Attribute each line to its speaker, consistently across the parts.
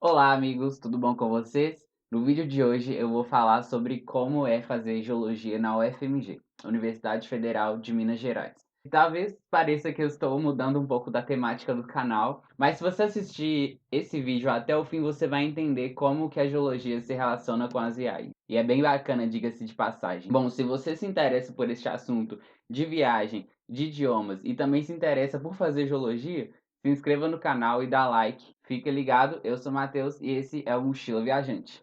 Speaker 1: Olá, amigos, tudo bom com vocês? No vídeo de hoje eu vou falar sobre como é fazer geologia na UFMG, Universidade Federal de Minas Gerais. Talvez pareça que eu estou mudando um pouco da temática do canal, mas se você assistir esse vídeo até o fim, você vai entender como que a geologia se relaciona com as viagens. E é bem bacana, diga-se de passagem. Bom, se você se interessa por este assunto de viagem, de idiomas e também se interessa por fazer geologia, se inscreva no canal e dá like. Fica ligado, eu sou o Matheus e esse é o Mochila Viajante.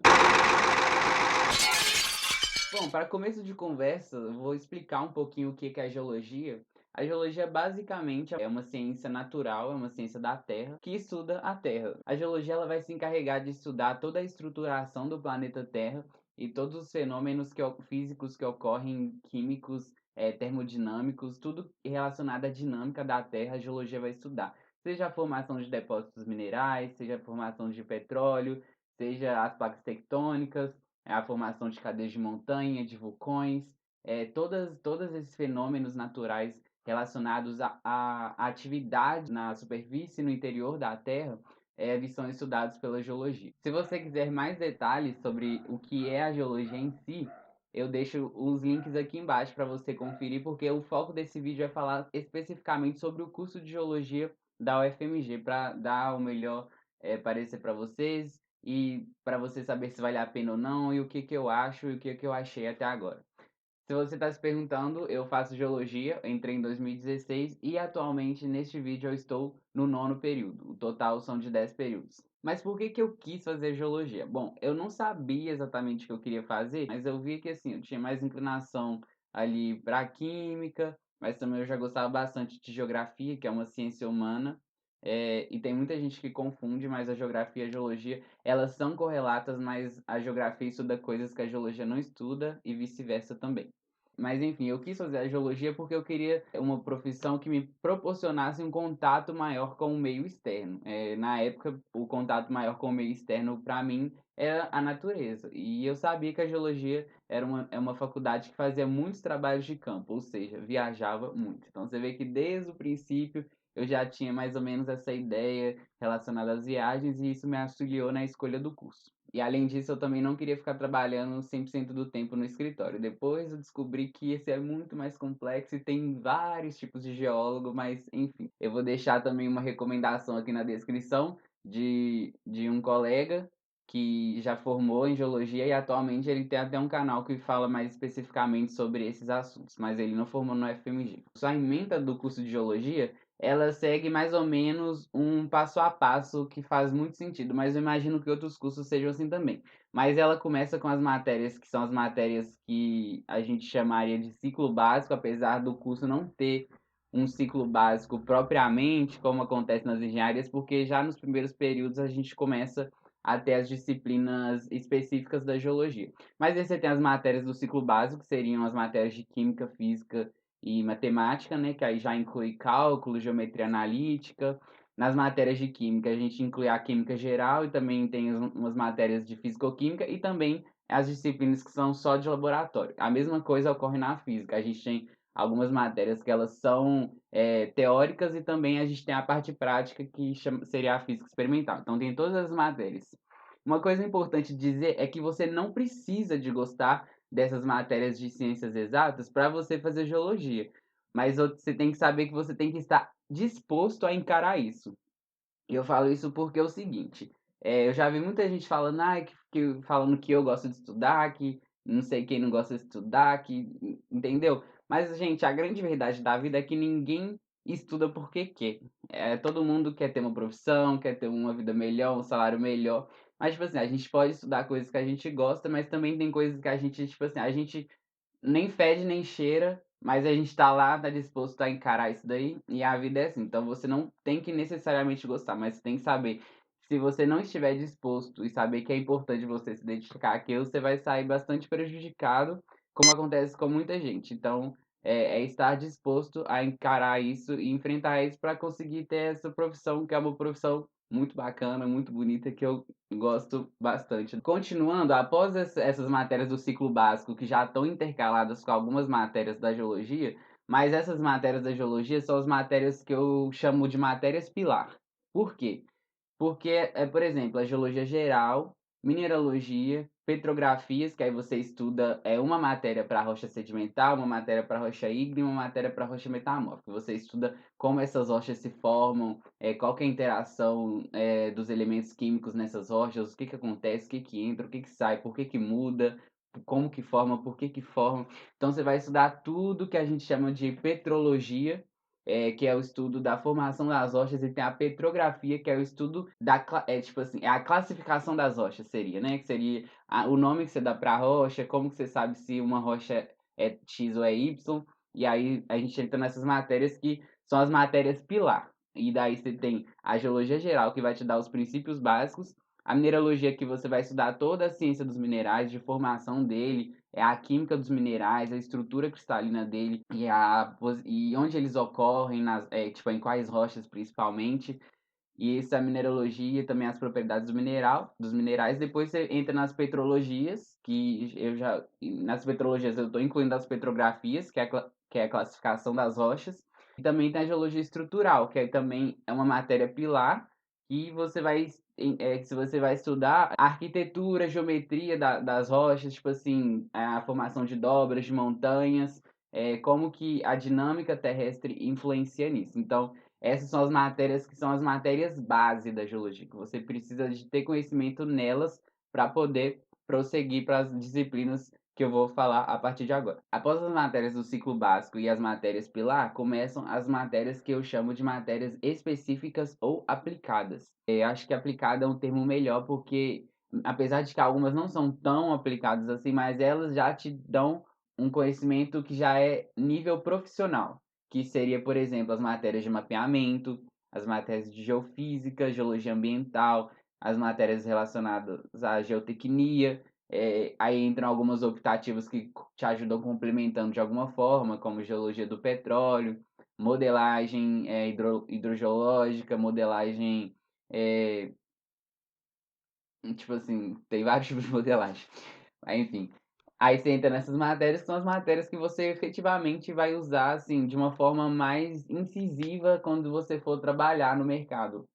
Speaker 1: Bom, para começo de conversa, eu vou explicar um pouquinho o que que é a geologia. A geologia basicamente é uma ciência natural, é uma ciência da Terra, que estuda a Terra. A geologia ela vai se encarregar de estudar toda a estruturação do planeta Terra e todos os fenômenos físicos que ocorrem, químicos, termodinâmicos, tudo relacionado à dinâmica da Terra, a geologia vai estudar. Seja a formação de depósitos minerais, seja a formação de petróleo, seja as placas tectônicas, a formação de cadeias de montanha, de vulcões, todos esses fenômenos naturais relacionados a atividades na superfície e no interior da Terra, eles são estudados pela geologia. Se você quiser mais detalhes sobre o que é a geologia em si, eu deixo os links aqui embaixo para você conferir, porque o foco desse vídeo é falar especificamente sobre o curso de geologia da UFMG, para dar o melhor parecer para vocês e para você saber se vale a pena ou não, e o que que eu acho e o que que eu achei até agora. Se você está se perguntando, eu faço geologia, entrei em 2016 e atualmente neste vídeo eu estou no nono período. O total são de 10 períodos. Mas por que que eu quis fazer geologia? Bom, eu não sabia exatamente o que eu queria fazer, mas eu vi que assim, eu tinha mais inclinação ali para química, mas também eu já gostava bastante de geografia, que é uma ciência humana. E tem muita gente que confunde, mas a geografia e a geologia, elas são correlatas, mas a geografia estuda coisas que a geologia não estuda e vice-versa também. Mas enfim, eu quis fazer a geologia porque eu queria uma profissão que me proporcionasse um contato maior com o meio externo. Na época, o contato maior com o meio externo, para mim, era a natureza. E eu sabia que a geologia é uma faculdade que fazia muitos trabalhos de campo, ou seja, viajava muito. Então você vê que desde o princípio eu já tinha mais ou menos essa ideia relacionada às viagens e isso me auxiliou na escolha do curso. E além disso, eu também não queria ficar trabalhando 100% do tempo no escritório. Depois eu descobri que esse é muito mais complexo e tem vários tipos de geólogo, mas enfim. Eu vou deixar também uma recomendação aqui na descrição de um colega que já formou em geologia e atualmente ele tem até um canal que fala mais especificamente sobre esses assuntos, mas ele não formou no FMG. Sua ementa do curso de geologia ela segue mais ou menos um passo a passo que faz muito sentido, mas eu imagino que outros cursos sejam assim também. Mas ela começa com as matérias que são as matérias que a gente chamaria de ciclo básico, apesar do curso não ter um ciclo básico propriamente, como acontece nas engenharias, porque já nos primeiros períodos a gente começa a ter as disciplinas específicas da geologia. Mas aí você tem as matérias do ciclo básico, que seriam as matérias de química, física e matemática, né, que aí já inclui cálculo, geometria analítica. Nas matérias de química, a gente inclui a química geral e também tem umas matérias de fisicoquímica e também as disciplinas que são só de laboratório. A mesma coisa ocorre na física. A gente tem algumas matérias que elas são teóricas e também a gente tem a parte prática que seria a física experimental. Então tem todas as matérias. Uma coisa importante dizer é que você não precisa de gostar dessas matérias de ciências exatas para você fazer geologia. Mas você tem que saber que você tem que estar disposto a encarar isso. E eu falo isso porque é o seguinte, eu já vi muita gente falando, falando que eu gosto de estudar, que não sei quem não gosta de estudar, que entendeu? Mas, gente, a grande verdade da vida é que ninguém estuda porque quer. Todo mundo quer ter uma profissão, quer ter uma vida melhor, um salário melhor. Mas, tipo assim, a gente pode estudar coisas que a gente gosta, mas também tem coisas que a gente, tipo assim, a gente nem fede nem cheira, mas a gente tá lá, tá disposto a encarar isso daí, e a vida é assim. Então você não tem que necessariamente gostar, mas você tem que saber. Se você não estiver disposto e saber que é importante você se dedicar àquilo, você vai sair bastante prejudicado, como acontece com muita gente. Então, é estar disposto a encarar isso e enfrentar isso para conseguir ter essa profissão, que é uma profissão muito bacana, muito bonita, que eu gosto bastante. Continuando, após essas matérias do ciclo básico, que já estão intercaladas com algumas matérias da geologia, mas essas matérias da geologia são as matérias que eu chamo de matérias pilar. Por quê? Porque por exemplo, a geologia geral, mineralogia, petrografias, que aí você estuda uma matéria para rocha sedimentar, uma matéria para rocha ígnea e uma matéria para rocha metamórfica. Você estuda como essas rochas se formam, qual que é a interação dos elementos químicos nessas rochas, o que que acontece, o que que entra, o que que sai, por que que muda, como que forma, por que que forma. Então você vai estudar tudo que a gente chama de petrologia, que é o estudo da formação das rochas, e tem a petrografia, que é o estudo tipo assim, é a classificação das rochas seria, né? Que seria o nome que você dá para a rocha, como que você sabe se uma rocha é X ou é Y, e aí a gente entra nessas matérias que são as matérias pilar. E daí você tem a geologia geral, que vai te dar os princípios básicos, a mineralogia, que você vai estudar toda a ciência dos minerais, de formação dele, é a química dos minerais, a estrutura cristalina dele e onde eles ocorrem, tipo, em quais rochas principalmente. E isso é a mineralogia, também as propriedades dos minerais. Depois você entra nas petrologias, nas petrologias eu estou incluindo as petrografias, que é a classificação das rochas. E também tem a geologia estrutural, que aí também é uma matéria pilar, que se você vai estudar a arquitetura, a geometria das rochas, tipo assim, a formação de dobras, de montanhas, como que a dinâmica terrestre influencia nisso. Então, essas são as matérias que são as matérias base da geologia, que você precisa de ter conhecimento nelas para poder prosseguir para as disciplinas que eu vou falar a partir de agora. Após as matérias do ciclo básico e as matérias pilar, começam as matérias que eu chamo de matérias específicas ou aplicadas. Eu acho que aplicada é um termo melhor porque, apesar de que algumas não são tão aplicadas assim, mas elas já te dão um conhecimento que já é nível profissional, que seria, por exemplo, as matérias de mapeamento, as matérias de geofísica, geologia ambiental, as matérias relacionadas à geotecnia. Aí entram algumas optativas que te ajudam complementando de alguma forma, como geologia do petróleo, modelagem hidrogeológica, modelagem. é, tipo assim, tem vários tipos de modelagem. Aí, enfim. Aí você entra nessas matérias, que são as matérias que você efetivamente vai usar, assim, de uma forma mais incisiva quando você for trabalhar no mercado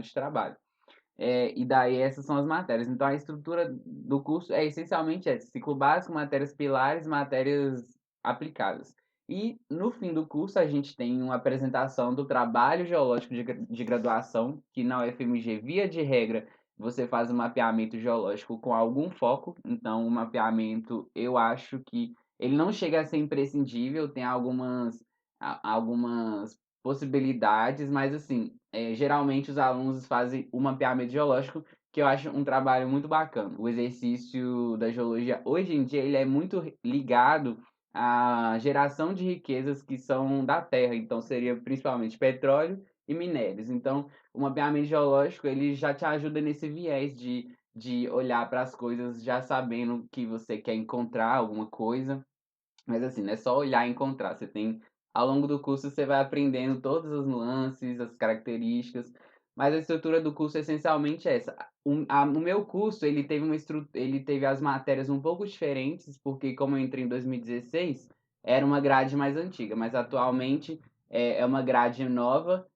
Speaker 1: de trabalho. E daí essas são as matérias. Então a estrutura do curso é essencialmente essa: ciclo básico, matérias pilares, matérias aplicadas. E no fim do curso a gente tem uma apresentação do trabalho geológico de graduação, que na UFMG, via de regra, você faz um mapeamento geológico com algum foco. Então o mapeamento, eu acho que ele não chega a ser imprescindível, tem algumas possibilidades, mas assim, geralmente os alunos fazem o mapeamento geológico, que eu acho um trabalho muito bacana. O exercício da geologia, hoje em dia, ele é muito ligado à geração de riquezas que são da Terra, então seria principalmente petróleo e minérios. Então, o mapeamento geológico, ele já te ajuda nesse viés de olhar para as coisas já sabendo que você quer encontrar alguma coisa, mas assim, não é só olhar e encontrar. Ao longo do curso, você vai aprendendo todas as nuances, as características, mas a estrutura do curso é essencialmente essa. O meu curso, ele teve as matérias um pouco diferentes, porque como eu entrei em 2016, era uma grade mais antiga, mas atualmente é uma grade nova.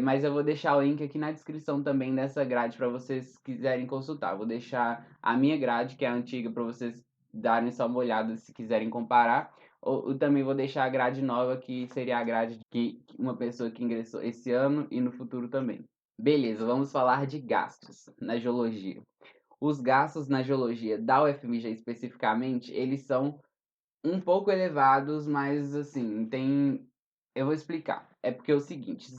Speaker 1: Mas eu vou deixar o link aqui na descrição também dessa grade para vocês quiserem consultar. Vou deixar a minha grade, que é a antiga, para vocês darem só uma olhada se quiserem comparar. Ou também vou deixar a grade nova, que seria a grade que uma pessoa que ingressou esse ano e no futuro também. Beleza, vamos falar de gastos na geologia. Os gastos na geologia da UFMG especificamente, eles são um pouco elevados, mas assim, eu vou explicar. É porque é o seguinte,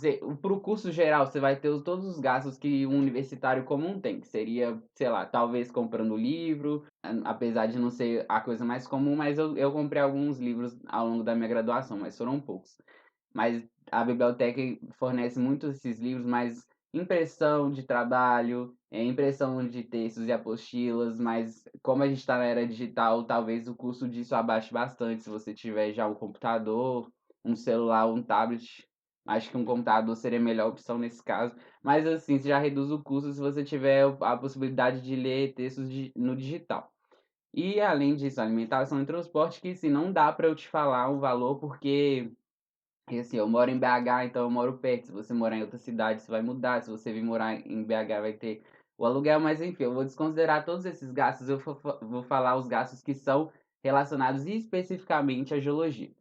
Speaker 1: para o curso geral, você vai ter todos os gastos que um universitário comum tem, que seria, sei lá, talvez comprando livro, apesar de não ser a coisa mais comum, mas eu comprei alguns livros ao longo da minha graduação, mas foram poucos. Mas a biblioteca fornece muitos desses livros, mas impressão de trabalho, impressão de textos e apostilas, mas como a gente está na era digital, talvez o custo disso abaixe bastante se você tiver já um computador, um celular, um tablet. Acho que um computador seria a melhor opção nesse caso. Mas assim, você já reduz o custo se você tiver a possibilidade de ler textos no digital. E além disso, alimentação e transporte, que se não dá para eu te falar o valor, porque E assim, eu moro em BH, então eu moro perto. Se você morar em outra cidade, isso vai mudar. Se você vir morar em BH, vai ter o aluguel, mas enfim, eu vou desconsiderar todos esses gastos. Vou falar os gastos que são relacionados especificamente à geologia.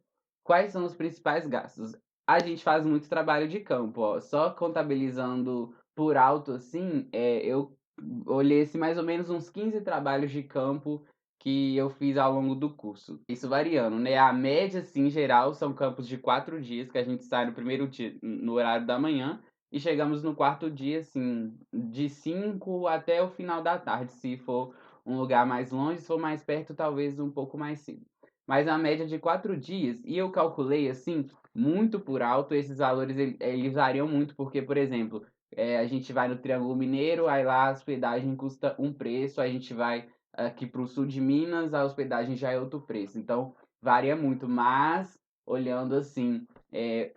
Speaker 1: Quais são os principais gastos? A gente faz muito trabalho de campo, ó. Só contabilizando por alto, assim, eu olhei assim, mais ou menos uns 15 trabalhos de campo que eu fiz ao longo do curso. Isso variando, né? A média, assim, em geral, são campos de 4 dias, que a gente sai no primeiro dia, no horário da manhã, e chegamos no quarto dia, assim, de 5 até o final da tarde, se for um lugar mais longe, se for mais perto, talvez um pouco mais cedo. Mas a média de 4 dias, e eu calculei, assim, muito por alto, esses valores, eles variam muito, porque, por exemplo, a gente vai no Triângulo Mineiro, aí lá a hospedagem custa um preço, a gente vai aqui para o sul de Minas, a hospedagem já é outro preço. Então, varia muito. Mas, olhando assim,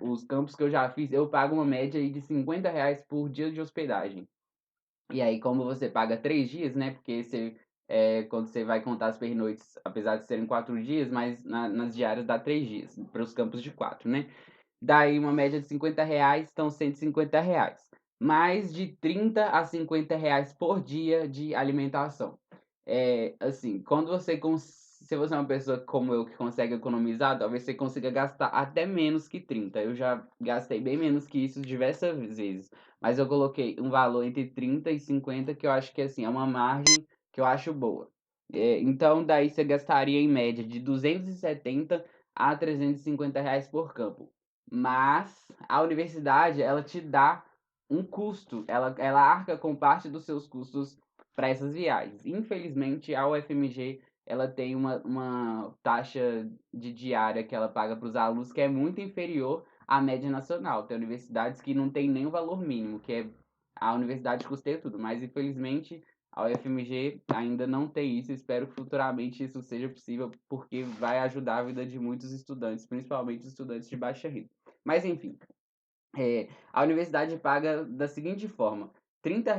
Speaker 1: os campos que eu já fiz, eu pago uma média aí de R$ 50 por dia de hospedagem. E aí, como você paga 3 dias, né? Porque quando você vai contar as pernoites, apesar de serem 4 dias, mas nas diárias dá 3 dias, para os campos de quatro, né? Daí uma média de R$ 50, então R$ 150. Mais de R$ 30 a R$ 50 por dia de alimentação. Assim, se você é uma pessoa como eu que consegue economizar, talvez você consiga gastar até menos que 30. Eu já gastei bem menos que isso diversas vezes, mas eu coloquei um valor entre 30 e 50 que eu acho que assim é uma margem que eu acho boa. Então daí você gastaria em média de 270 a R$ 350 por campo. Mas a universidade, ela te dá um custo, ela arca com parte dos seus custos para essas viagens. Infelizmente, a UFMG ela tem uma taxa de diária que ela paga para os alunos que é muito inferior à média nacional. Tem universidades que não tem nem o valor mínimo, que é a universidade custeia tudo, mas infelizmente a UFMG ainda não tem isso. Espero que futuramente isso seja possível, porque vai ajudar a vida de muitos estudantes, principalmente os estudantes de baixa renda. Mas enfim, a universidade paga da seguinte forma: R$ 30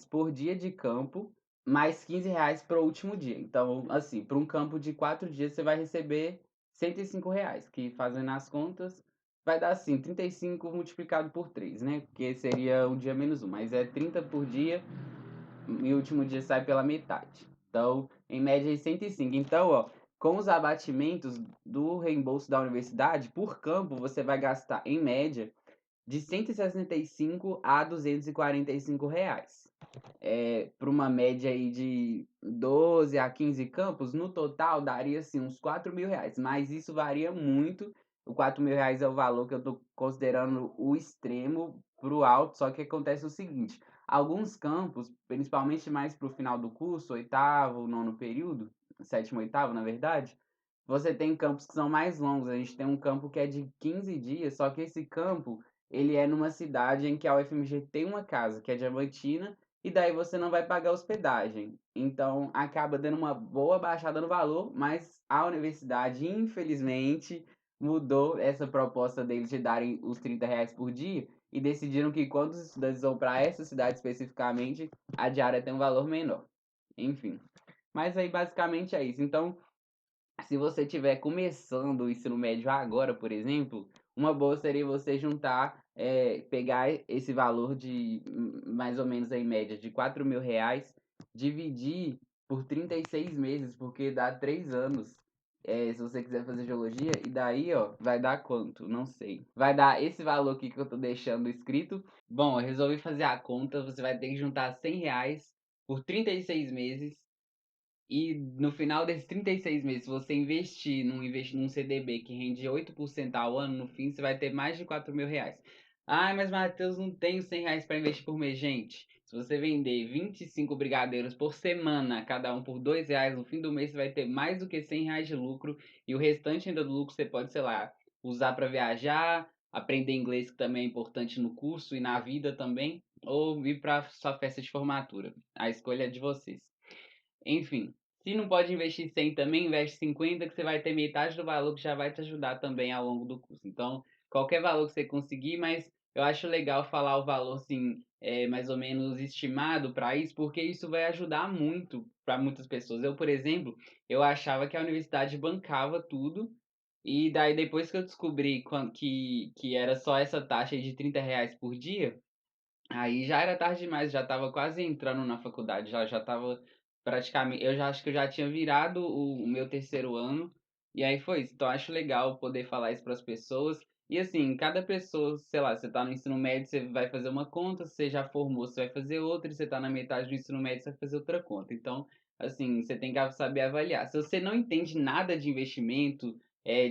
Speaker 1: por dia de campo, mais R$ 15 para o último dia. Então, assim, para um campo de 4 dias, você vai receber R$ 105, que fazendo as contas, vai dar assim, 35 multiplicado por 3, né? Porque seria um dia menos um, mas é 30 por dia e o último dia sai pela metade. Então, em média, é 105. Então, ó, com os abatimentos do reembolso da universidade, por campo, você vai gastar, em média, de 165 a R$ 245. Para uma média aí de 12 a 15 campos, no total daria assim uns R$ 4.000. Mas isso varia muito. O R$ 4.000 é o valor que eu estou considerando o extremo para o alto. Só que acontece o seguinte: alguns campos, principalmente mais para o final do curso, oitavo, nono período, sétimo, oitavo, na verdade, você tem campos que são mais longos. A gente tem um campo que é de 15 dias, só que esse campo ele é numa cidade em que a UFMG tem uma casa, que é Diamantina, e daí você não vai pagar hospedagem. Então acaba dando uma boa baixada no valor, mas a universidade, infelizmente, mudou essa proposta deles de darem os R$ 30 por dia e decidiram que quando os estudantes vão para essa cidade especificamente, a diária tem um valor menor. Enfim. Mas aí basicamente é isso. Então, se você estiver começando o ensino médio agora, por exemplo, uma boa seria você juntar, pegar esse valor de mais ou menos em média de R$ 4.000, dividir por 36 meses, porque dá 3 anos. Se você quiser fazer geologia, e daí, ó, vai dar quanto? Não sei. Vai dar esse valor aqui que eu tô deixando escrito. Bom, eu resolvi fazer a conta, você vai ter que juntar R$ 100 por 36 meses e no final desses 36 meses, se você investir num CDB que rende 8% ao ano, no fim você vai ter mais de R$ 4.000. Ai, mas Matheus, não tenho R$ 100 para investir por mês. Gente, se você vender 25 brigadeiros por semana, cada um por R$ 2, no fim do mês você vai ter mais do que R$ 100 de lucro. E o restante ainda do lucro você pode, sei lá, usar para viajar, aprender inglês, que também é importante no curso e na vida também, ou ir para sua festa de formatura. A escolha é de vocês. Enfim, se não pode investir 100 também, investe 50 que você vai ter metade do valor que já vai te ajudar também ao longo do curso. Então, qualquer valor que você conseguir, mas eu acho legal falar o valor assim, mais ou menos estimado para isso, porque isso vai ajudar muito para muitas pessoas. Eu, por exemplo, eu achava que a universidade bancava tudo E daí depois que eu descobri que era só essa taxa de R$ 30 por dia, aí já era tarde demais, já estava quase entrando na faculdade, já estava praticamente, eu já acho que eu já tinha virado o meu terceiro ano, e aí foi isso. Então acho legal poder falar isso para as pessoas. E assim, cada pessoa, sei lá, você tá no ensino médio, você vai fazer uma conta, você já formou, você vai fazer outra, e você tá na metade do ensino médio, você vai fazer outra conta. Então, assim, você tem que saber avaliar. Se você não entende nada de investimento,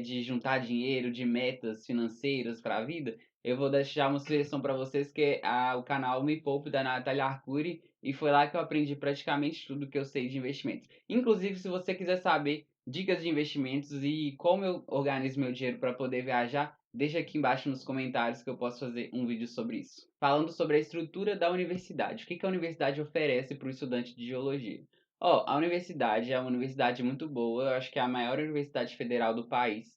Speaker 1: de juntar dinheiro, de metas financeiras para a vida, eu vou deixar uma sugestão para vocês que é o canal Me Poupe da Natália Arcuri, e foi lá que eu aprendi praticamente tudo que eu sei de investimentos. Inclusive, se você quiser saber dicas de investimentos e como eu organizo meu dinheiro para poder viajar, deixa aqui embaixo nos comentários que eu posso fazer um vídeo sobre isso. Falando sobre a estrutura da universidade. O que a universidade oferece para o estudante de geologia? Ó, a universidade é uma universidade muito boa, eu acho que é a maior universidade federal do país.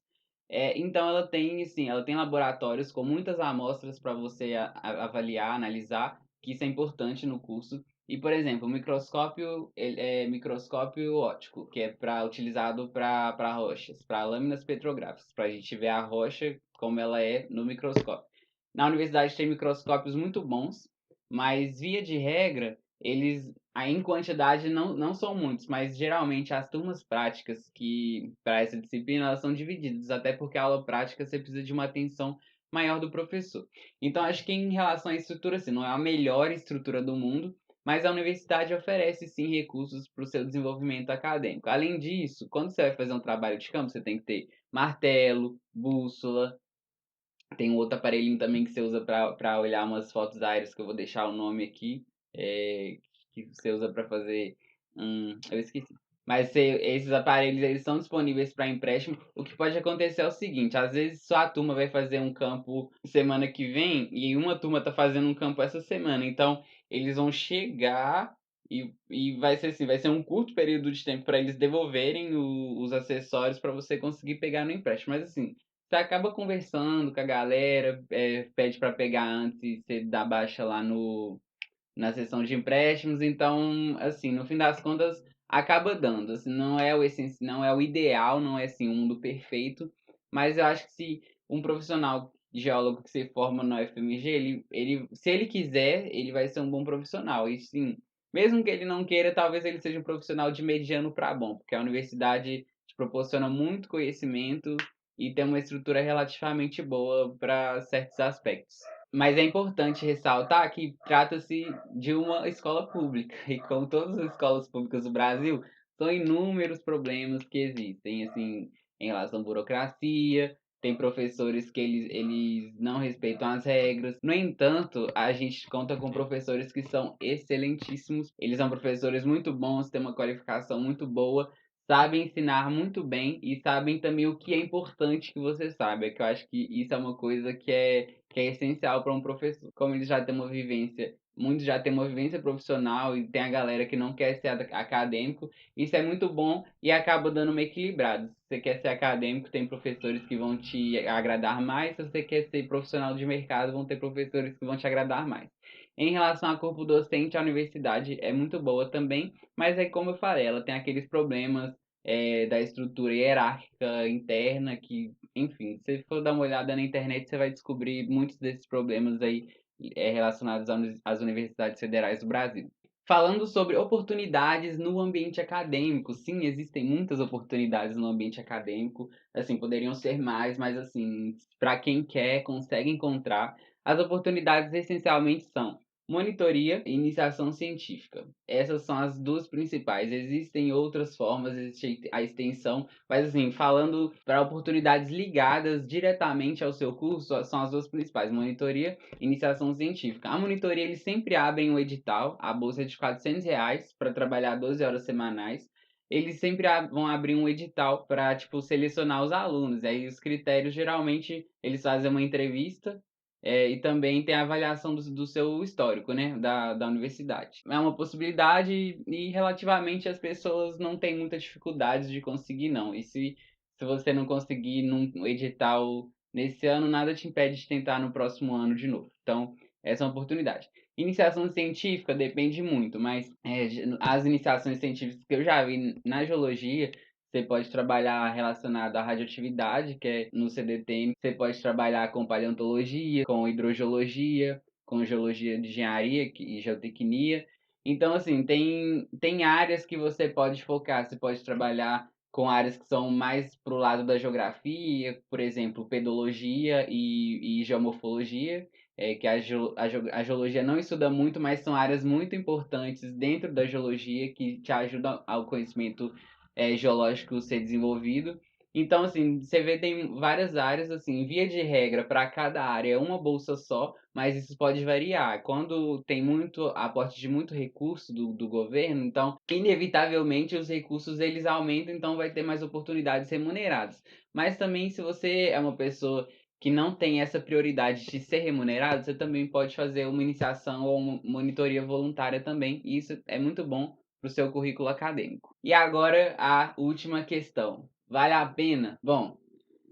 Speaker 1: Então ela tem, assim, ela tem laboratórios com muitas amostras para você avaliar, analisar, que isso é importante no curso. E, por exemplo, o microscópio, ele é microscópio óptico, que é utilizado para rochas, para lâminas petrográficas, para a gente ver a rocha como ela é no microscópio. Na universidade tem microscópios muito bons, mas via de regra, eles aí em quantidade não são muitos, mas geralmente as turmas práticas que para essa disciplina elas são divididas, até porque a aula prática você precisa de uma atenção maior do professor. Então acho que em relação à estrutura, assim, não é a melhor estrutura do mundo, mas a universidade oferece sim recursos para o seu desenvolvimento acadêmico. Além disso, quando você vai fazer um trabalho de campo, você tem que ter martelo, bússola, tem um outro aparelhinho também que você usa para olhar umas fotos aéreas, que eu vou deixar o nome aqui, que você usa para fazer, eu esqueci. Mas esses aparelhos eles são disponíveis para empréstimo. O que pode acontecer é o seguinte: às vezes sua turma vai fazer um campo semana que vem e uma turma tá fazendo um campo essa semana. Então eles vão chegar e vai ser assim, vai ser um curto período de tempo para eles devolverem os acessórios para você conseguir pegar no empréstimo. Mas assim, você acaba conversando com a galera, pede para pegar antes, você dá baixa lá na seção de empréstimos, então, assim, no fim das contas, acaba dando, assim, não é o ideal, não é, assim, um mundo perfeito, mas eu acho que se um profissional geólogo que se forma na UFMG, se ele quiser, ele vai ser um bom profissional, e sim, mesmo que ele não queira, talvez ele seja um profissional de mediano para bom, porque a universidade te proporciona muito conhecimento e tem uma estrutura relativamente boa para certos aspectos. Mas é importante ressaltar que trata-se de uma escola pública, e como todas as escolas públicas do Brasil, são inúmeros problemas que existem, assim, em relação à burocracia, tem professores que eles não respeitam as regras. No entanto, a gente conta com professores que são excelentíssimos, eles são professores muito bons, têm uma qualificação muito boa, sabem ensinar muito bem e sabem também o que é importante que você saiba, que eu acho que isso é uma coisa que é essencial para um professor. Como ele já tem uma vivência, muitos já têm uma vivência profissional e tem a galera que não quer ser acadêmico, isso é muito bom e acaba dando uma equilibrada. Se você quer ser acadêmico, tem professores que vão te agradar mais, se você quer ser profissional de mercado, vão ter professores que vão te agradar mais. Em relação ao corpo docente, a universidade é muito boa também, mas é como eu falei, ela tem aqueles problemas da estrutura hierárquica interna que, enfim, se você for dar uma olhada na internet, você vai descobrir muitos desses problemas aí relacionados às universidades federais do Brasil. Falando sobre oportunidades no ambiente acadêmico, sim, existem muitas oportunidades no ambiente acadêmico, assim, poderiam ser mais, mas assim, para quem quer, consegue encontrar. As oportunidades essencialmente são monitoria e iniciação científica. Essas são as duas principais. Existem outras formas, existe a extensão, mas assim, falando para oportunidades ligadas diretamente ao seu curso, são as duas principais, monitoria e iniciação científica. A monitoria, eles sempre abrem um edital, a bolsa é de R$ 400 para trabalhar 12 horas semanais. Eles sempre vão abrir um edital para, tipo, selecionar os alunos. Aí os critérios, geralmente, eles fazem uma entrevista e também tem a avaliação do seu histórico, né, da universidade. É uma possibilidade e relativamente as pessoas não têm muita dificuldade de conseguir, não. E se você não conseguir num edital nesse ano, nada te impede de tentar no próximo ano de novo. Então, essa é uma oportunidade. Iniciação científica depende muito, mas as iniciações científicas que eu já vi na geologia você pode trabalhar relacionado à radioatividade, que é no CDTM, você pode trabalhar com paleontologia, com hidrogeologia, com geologia de engenharia e geotecnia. Então, assim, tem áreas que você pode focar, você pode trabalhar com áreas que são mais para o lado da geografia, por exemplo, pedologia e geomorfologia, que a geologia não estuda muito, mas são áreas muito importantes dentro da geologia que te ajudam ao conhecimento geológico ser desenvolvido. Então, assim, você vê tem várias áreas, assim, via de regra, para cada área é uma bolsa só, mas isso pode variar. Quando tem muito aporte de muito recurso do governo, então, inevitavelmente, os recursos eles aumentam, então vai ter mais oportunidades remuneradas. Mas também, se você é uma pessoa que não tem essa prioridade de ser remunerado, você também pode fazer uma iniciação ou uma monitoria voluntária também, e isso é muito bom para o seu currículo acadêmico. E agora a última questão. Vale a pena? Bom,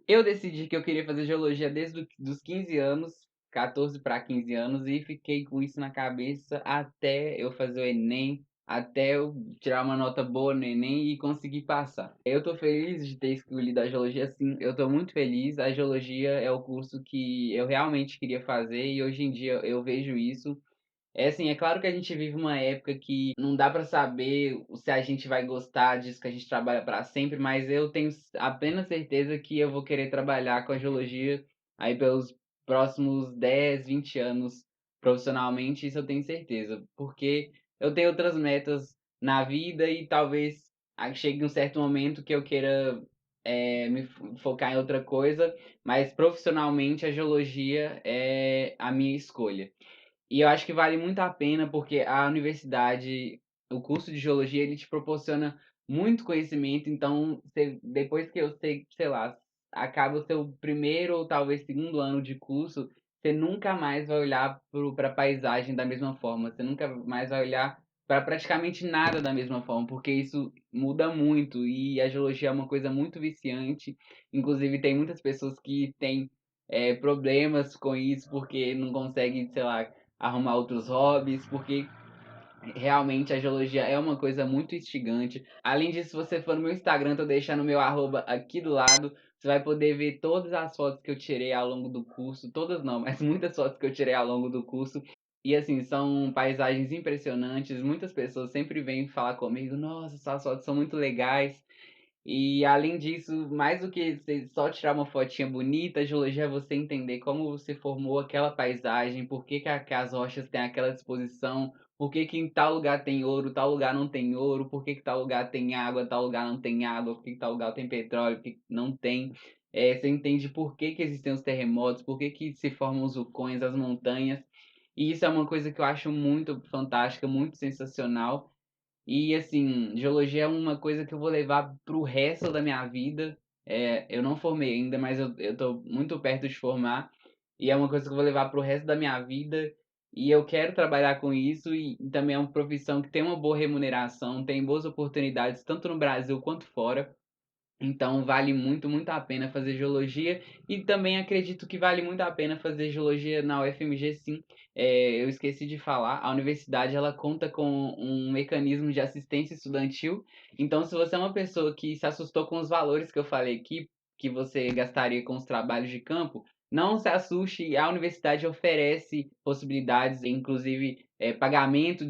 Speaker 1: eu decidi que eu queria fazer geologia desde os 15 anos, 14 para 15 anos, e fiquei com isso na cabeça até eu fazer o Enem, até eu tirar uma nota boa no Enem e conseguir passar. Eu tô feliz de ter escolhido a geologia, sim, eu tô muito feliz. A geologia é o curso que eu realmente queria fazer e hoje em dia eu vejo isso. É assim, é claro que a gente vive uma época que não dá pra saber se a gente vai gostar disso que a gente trabalha pra sempre, mas eu tenho apenas certeza que eu vou querer trabalhar com a geologia aí pelos próximos 10, 20 anos profissionalmente, isso eu tenho certeza, porque eu tenho outras metas na vida e talvez chegue um certo momento que eu queira me focar em outra coisa, mas profissionalmente a geologia é a minha escolha. E eu acho que vale muito a pena, porque a universidade, o curso de geologia, ele te proporciona muito conhecimento, então você, depois que eu sei lá, acaba o seu primeiro ou talvez segundo ano de curso, você nunca mais vai olhar para a paisagem da mesma forma, você nunca mais vai olhar para praticamente nada da mesma forma, porque isso muda muito e a geologia é uma coisa muito viciante. Inclusive, tem muitas pessoas que têm problemas com isso porque não conseguem, sei lá, arrumar outros hobbies, porque realmente a geologia é uma coisa muito instigante. Além disso, se você for no meu Instagram, tô deixando meu arroba aqui do lado. Você vai poder ver todas as fotos que eu tirei ao longo do curso. Todas não, mas muitas fotos que eu tirei ao longo do curso. E assim, são paisagens impressionantes. Muitas pessoas sempre vêm falar comigo: nossa, suas fotos são muito legais. E além disso, mais do que você só tirar uma fotinha bonita, a geologia é você entender como você formou aquela paisagem, por que que as rochas têm aquela disposição, por que que em tal lugar tem ouro, tal lugar não tem ouro, por que que tal lugar tem água, tal lugar não tem água, por que que tal lugar tem petróleo, por que que não tem. Você entende por que que existem os terremotos, por que que se formam os vulcões, as montanhas. E isso é uma coisa que eu acho muito fantástica, muito sensacional. E assim, geologia é uma coisa que eu vou levar para o resto da minha vida. Eu não formei ainda, mas eu tô muito perto de formar. E é uma coisa que eu vou levar para o resto da minha vida. E eu quero trabalhar com isso. E também é uma profissão que tem uma boa remuneração, tem boas oportunidades, tanto no Brasil quanto fora. Então vale muito, muito a pena fazer geologia e também acredito que vale muito a pena fazer geologia na UFMG sim. Eu esqueci de falar, a universidade ela conta com um mecanismo de assistência estudantil. Então se você é uma pessoa que se assustou com os valores que eu falei aqui, que você gastaria com os trabalhos de campo, não se assuste, a universidade oferece possibilidades, inclusive pagamento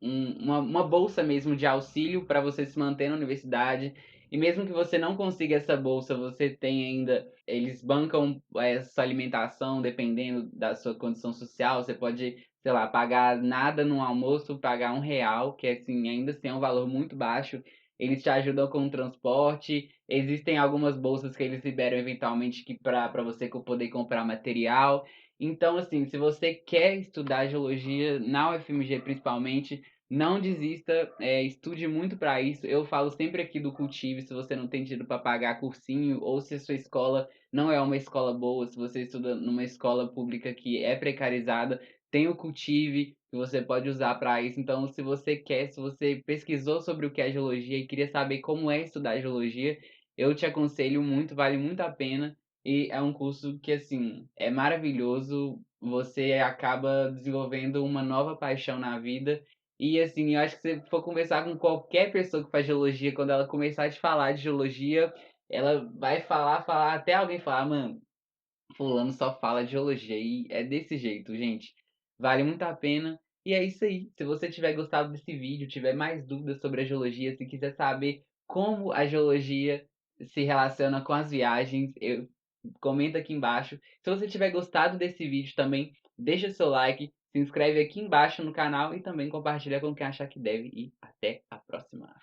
Speaker 1: uma bolsa mesmo de auxílio para você se manter na universidade. E mesmo que você não consiga essa bolsa, você tem ainda. Eles bancam essa alimentação dependendo da sua condição social. Você pode, sei lá, pagar nada no almoço, pagar R$ 1, que assim, ainda assim é um valor muito baixo. Eles te ajudam com o transporte. Existem algumas bolsas que eles liberam eventualmente que para você poder comprar material. Então, assim, se você quer estudar geologia na UFMG principalmente, não desista, estude muito para isso. Eu falo sempre aqui do Cultive, se você não tem dinheiro para pagar cursinho, ou se a sua escola não é uma escola boa, se você estuda numa escola pública que é precarizada, tem o Cultive que você pode usar para isso. Então, se você quer, se você pesquisou sobre o que é geologia e queria saber como é estudar geologia, eu te aconselho muito, vale muito a pena. E é um curso que, assim, é maravilhoso. Você acaba desenvolvendo uma nova paixão na vida E assim, eu acho que se você for conversar com qualquer pessoa que faz geologia, quando ela começar a te falar de geologia, ela vai falar, até alguém falar: "Mano, fulano só fala de geologia", e é desse jeito, gente. Vale muito a pena. E é isso aí. Se você tiver gostado desse vídeo, tiver mais dúvidas sobre a geologia, se quiser saber como a geologia se relaciona com as viagens, comenta aqui embaixo. Se você tiver gostado desse vídeo também, deixa seu like, se inscreve aqui embaixo no canal e também compartilha com quem achar que deve. E até a próxima.